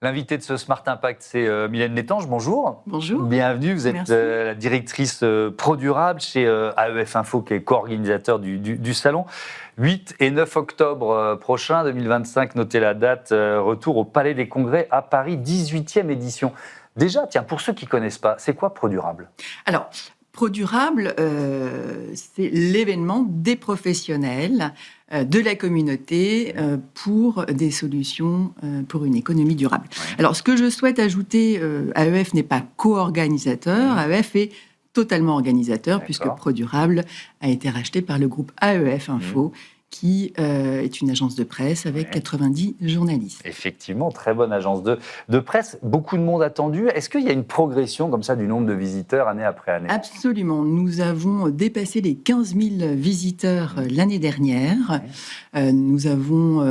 L'invité de ce Smart Impact, c'est Mylène Létange. Bonjour. Bonjour. Bienvenue. Vous êtes la directrice pro-durable chez AEF Info, qui est co-organisateur du salon. 8 et 9 octobre prochain, 2025, notez la date, retour au Palais des Congrès à Paris, 18e édition. Déjà, tiens, pour ceux qui ne connaissent pas, c'est quoi pro-durable ? Alors, pro-durable, c'est l'événement des professionnels de la communauté pour des solutions pour une économie durable. Ouais. Alors, ce que je souhaite ajouter, AEF n'est pas co-organisateur, AEF est totalement organisateur, puisque pro-durable a été racheté par le groupe AEF Info, qui est une agence de presse avec 90 journalistes. Effectivement, très bonne agence de presse. Beaucoup de monde attendu. Est-ce qu'il y a une progression comme ça du nombre de visiteurs année après année ? Absolument. Nous avons dépassé les 15 000 visiteurs l'année dernière. Nous avons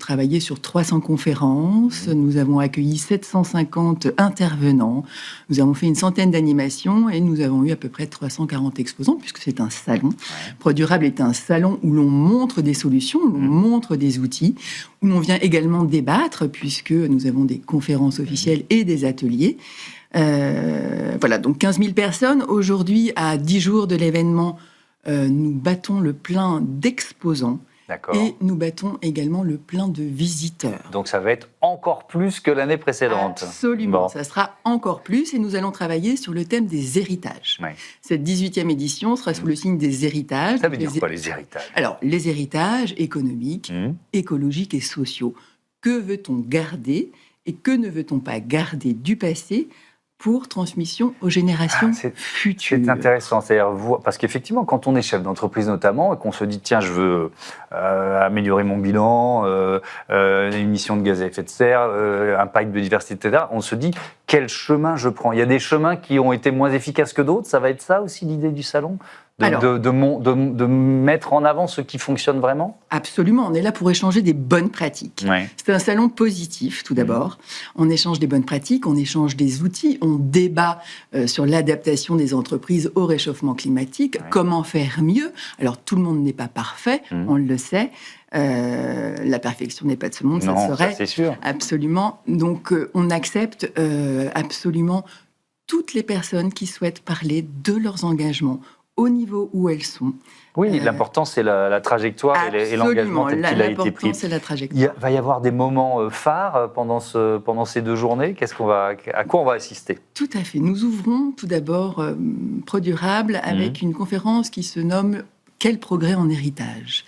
travaillé sur 300 conférences. Nous avons accueilli 750 intervenants. Nous avons fait une centaine d'animations et nous avons eu à peu près 340 exposants, puisque c'est un salon. Pro-durable est un salon où l'on montre des solutions, où l'on montre des outils, où l'on vient également débattre, puisque nous avons des conférences officielles et des ateliers. Voilà, donc 15 000 personnes. Aujourd'hui, à 10 jours de l'événement, nous battons le plein d'exposants. D'accord. Et nous battons également le plein de visiteurs. Donc ça va être encore plus que l'année précédente. Absolument, bon. Ça sera encore plus et nous allons travailler sur le thème des héritages. Ouais. Cette 18e édition sera sous le signe des héritages. Ça veut dire quoi les héritages ? Alors, les héritages économiques, écologiques et sociaux. Que veut-on garder et que ne veut-on pas garder du passé pour transmission aux générations futures. C'est intéressant, c'est-à-dire parce qu'effectivement, quand on est chef d'entreprise notamment, et qu'on se dit, tiens, je veux améliorer mon bilan, émissions de gaz à effet de serre, impact biodiversité, etc., on se dit, quel chemin je prends ? Il y a des chemins qui ont été moins efficaces que d'autres, ça va être ça aussi l'idée du salon ? De mettre en avant ce qui fonctionne vraiment ? Absolument, on est là pour échanger des bonnes pratiques. Ouais. C'est un salon positif, tout d'abord. On échange des bonnes pratiques, on échange des outils, on débat sur l'adaptation des entreprises au réchauffement climatique, comment faire mieux. Alors, tout le monde n'est pas parfait, on le sait. La perfection n'est pas de ce monde, ça serait. Ça, c'est sûr. Absolument. Donc, on accepte absolument toutes les personnes qui souhaitent parler de leurs engagements au niveau où elles sont. Oui, l'important, c'est la trajectoire et l'engagement tel qu'il a été pris. C'est la trajectoire. Il va y avoir des moments phares pendant ces 2 journées. À quoi on va assister ? Tout à fait. Nous ouvrons tout d'abord pro-durable avec une conférence qui se nomme « Quel progrès en héritage ?»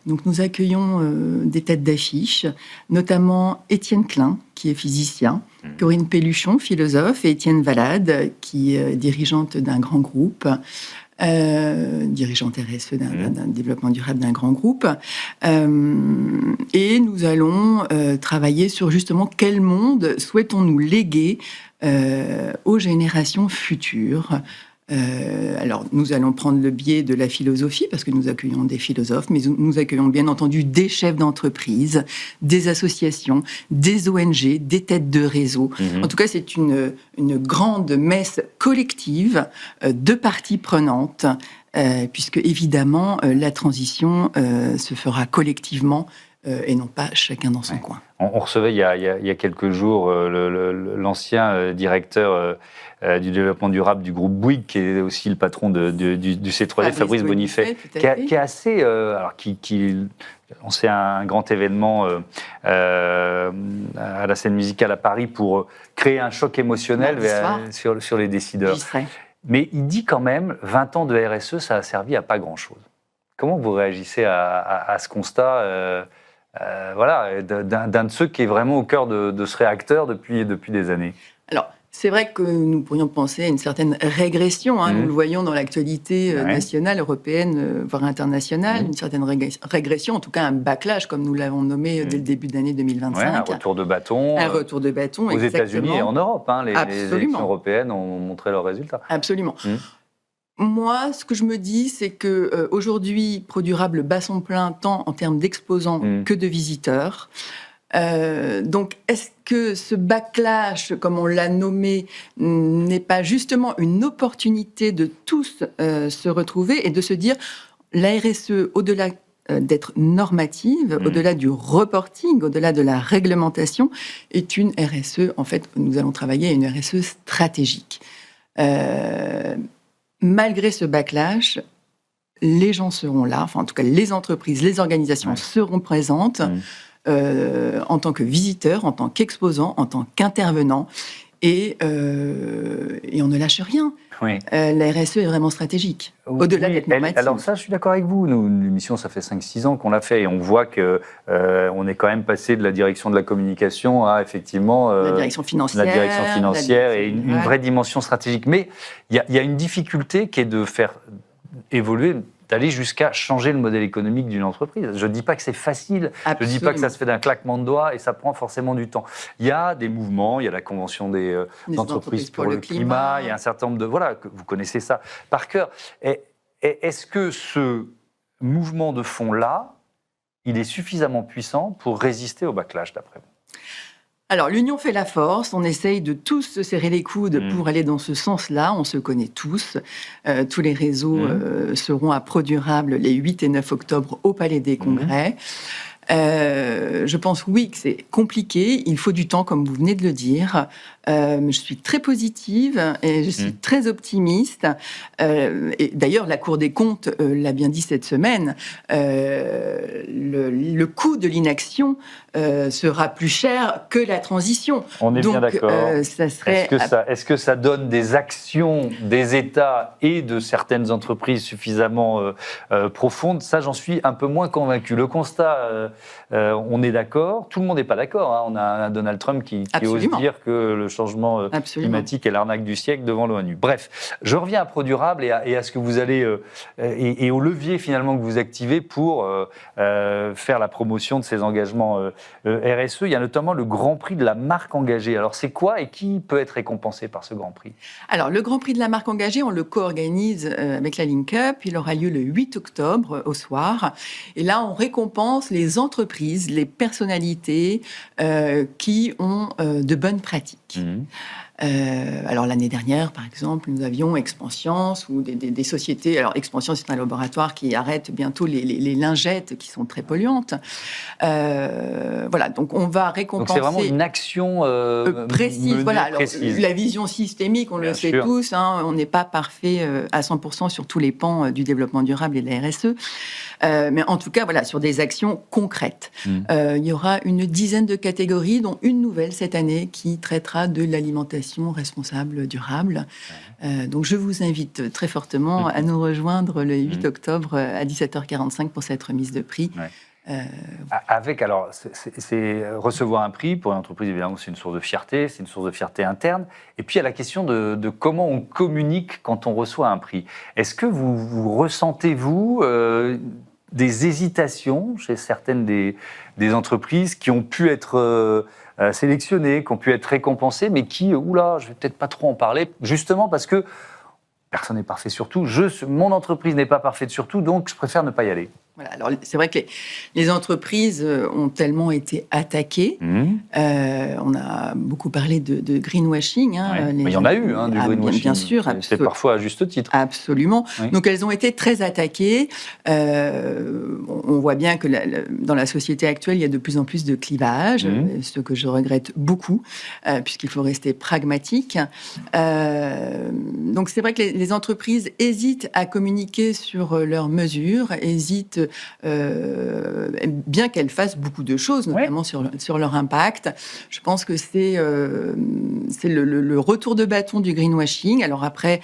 Donc, nous accueillons des têtes d'affiche, notamment Étienne Klein, qui est physicien, Corinne Pelluchon, philosophe, et Étienne Valade, qui est dirigeante d'un grand groupe, dirigeante RSE d'un développement durable d'un grand groupe. Et nous allons travailler sur justement quel monde souhaitons-nous léguer aux générations futures. Alors, nous allons prendre le biais de la philosophie, parce que nous accueillons des philosophes, mais nous accueillons bien entendu des chefs d'entreprise, des associations, des ONG, des têtes de réseau. En tout cas, c'est une grande messe collective de parties prenantes, puisque évidemment, la transition se fera collectivement et non pas chacun dans son coin. On recevait il y a quelques jours l'ancien directeur du développement durable du groupe Bouygues, qui est aussi le patron du C3D, Fabrice Bonifay, qui est assez... on sait un grand événement à la scène musicale à Paris pour créer un choc émotionnel sur les décideurs. Mais il dit quand même, 20 ans de RSE, ça a servi à pas grand-chose. Comment vous réagissez à ce constat d'un de ceux qui est vraiment au cœur de ce réacteur depuis des années? Alors, c'est vrai que nous pourrions penser à une certaine régression. Nous le voyons dans l'actualité nationale, européenne, voire internationale. Une certaine régression, en tout cas un backlash, comme nous l'avons nommé dès le début de l'année 2025. Un retour de bâton. Un retour de bâton, aux États-Unis et en Europe. Les élections européennes ont montré leurs résultats. Absolument. Moi, ce que je me dis, c'est que aujourd'hui, pro-durable bat son plein tant en termes d'exposants que de visiteurs. Donc, est-ce que ce backlash, comme on l'a nommé, n'est pas justement une opportunité de tous se retrouver et de se dire la RSE, au-delà d'être normative, au-delà du reporting, au-delà de la réglementation, est une RSE. En fait, nous allons travailler à une RSE stratégique. Malgré ce backlash, les gens seront là, enfin en tout cas les entreprises, les organisations seront présentes en tant que visiteurs, en tant qu'exposants, en tant qu'intervenants, et on ne lâche rien. Oui. La RSE est vraiment stratégique, au-delà d'être normative. Alors ça, je suis d'accord avec vous. Nous, l'émission, ça fait 5-6 ans qu'on l'a fait et on voit qu'on est quand même passé de la direction de la communication à effectivement la direction financière, et une vraie dimension stratégique. Mais il y a une difficulté qui est de faire évoluer, d'aller jusqu'à changer le modèle économique d'une entreprise. Je ne dis pas que c'est facile, Absolument. Je ne dis pas que ça se fait d'un claquement de doigts et ça prend forcément du temps. Il y a des mouvements, il y a la Convention des entreprises pour le climat, il y a un certain nombre de... Voilà, vous connaissez ça par cœur. Est-ce que ce mouvement de fond-là, il est suffisamment puissant pour résister au backlash, d'après vous ? Alors, l'union fait la force. On essaye de tous se serrer les coudes pour aller dans ce sens-là. On se connaît tous. Tous les réseaux seront à ProDurable les 8 et 9 octobre au Palais des Congrès. Je pense, oui, que c'est compliqué. Il faut du temps, comme vous venez de le dire. Je suis très positive et je suis très optimiste. Et d'ailleurs, la Cour des comptes l'a bien dit cette semaine. Le coût de l'inaction sera plus cher que la transition. On est bien d'accord. Ça serait... Est-ce que ça donne des actions des États et de certaines entreprises suffisamment profondes ? Ça, j'en suis un peu moins convaincu. Le constat, on est d'accord. Tout le monde n'est pas d'accord. Hein. On a un Donald Trump qui ose dire que le changement climatique est l'arnaque du siècle devant l'ONU. Bref, je reviens à ProDurable et à ce que vous allez et au levier finalement que vous activez pour faire la promotion de ces engagements RSE. Il y a notamment le Grand Prix de la marque engagée. Alors c'est quoi et qui peut être récompensé par ce Grand Prix ? Alors le Grand Prix de la marque engagée, on le co-organise avec la Link Up. Il aura lieu le 8 octobre au soir. Et là, on récompense les entreprises, les personnalités qui ont de bonnes pratiques. Alors l'année dernière, par exemple, nous avions Expansience ou des sociétés. Alors Expansience, c'est un laboratoire qui arrête bientôt les lingettes qui sont très polluantes. Voilà, donc on va récompenser. Donc c'est vraiment une action précise. Voilà, alors, précise. La vision systémique, on le sait tous. Hein, on n'est pas parfait à 100% sur tous les pans du développement durable et de la RSE. Mais en tout cas, voilà, sur des actions concrètes. Il y aura une dizaine de catégories, dont une nouvelle cette année qui traitera de l'alimentation responsable, durable. Donc je vous invite très fortement à nous rejoindre le 8 octobre à 17h45 pour cette remise de prix. Avec, alors, c'est recevoir un prix pour une entreprise, évidemment, c'est une source de fierté, c'est une source de fierté interne. Et puis, il y a la question de comment on communique quand on reçoit un prix. Est-ce que vous ressentez-vous des hésitations chez certaines des entreprises qui ont pu être sélectionnées, qui ont pu être récompensées, mais qui, oula, je vais peut-être pas trop en parler, justement parce que personne n'est parfait sur tout, mon entreprise n'est pas parfaite sur tout, donc je préfère ne pas y aller. Voilà, alors c'est vrai que les entreprises ont tellement été attaquées. On a beaucoup parlé de greenwashing. Hein, mais il y en a eu, du greenwashing. Bien sûr. C'est parfois à juste titre. Absolument. Oui. Donc elles ont été très attaquées. On voit bien que dans la société actuelle, il y a de plus en plus de clivage, ce que je regrette beaucoup, puisqu'il faut rester pragmatique. Donc c'est vrai que les entreprises hésitent à communiquer sur leurs mesures, hésitent bien qu'elles fassent beaucoup de choses, notamment sur leur impact. Je pense que c'est le retour de bâton du greenwashing. Alors après,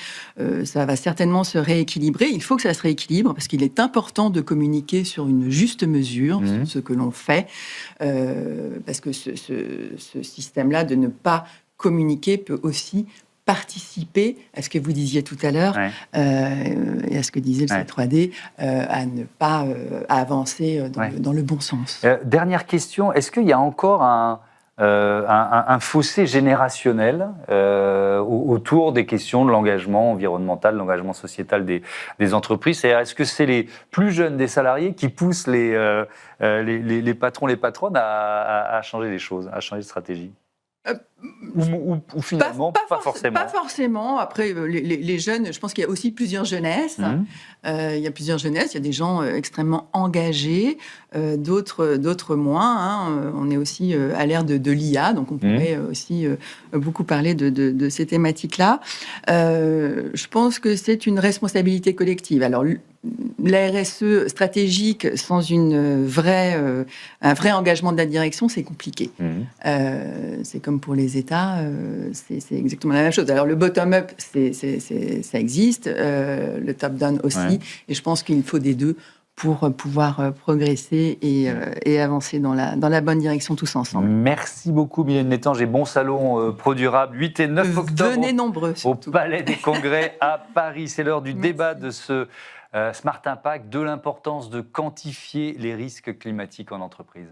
ça va certainement se rééquilibrer. Il faut que ça se rééquilibre parce qu'il est important de communiquer sur une juste mesure, sur ce que l'on fait, parce que ce système-là de ne pas communiquer peut aussi participer à ce que vous disiez tout à l'heure et à ce que disait le C3D, à ne pas avancer dans le bon sens. Dernière question, est-ce qu'il y a encore un fossé générationnel autour des questions de l'engagement environnemental, de l'engagement sociétal des entreprises? C'est-à-dire, est-ce que c'est les plus jeunes des salariés qui poussent les patrons, les patronnes à changer les choses, à changer de stratégie? Ou finalement, pas forcément. Pas forcément. Après, les jeunes, je pense qu'il y a aussi plusieurs jeunesses. Il y a plusieurs jeunesses. Il y a des gens extrêmement engagés, d'autres moins. Hein. On est aussi à l'ère de l'IA, donc on pourrait aussi beaucoup parler de ces thématiques-là. Je pense que c'est une responsabilité collective. Alors, la RSE stratégique sans un vrai engagement de la direction, c'est compliqué. C'est comme pour les États, c'est exactement la même chose. Alors le bottom-up, ça existe, le top-down aussi, et je pense qu'il faut des deux pour pouvoir progresser et avancer dans la bonne direction tous ensemble. Merci beaucoup Mylène Nettange et bon salon Pro Durable 8 et 9 octobre. Venez nombreux surtout. Au Palais des Congrès à Paris. C'est l'heure du débat de ce Smart Impact, de l'importance de quantifier les risques climatiques en entreprise.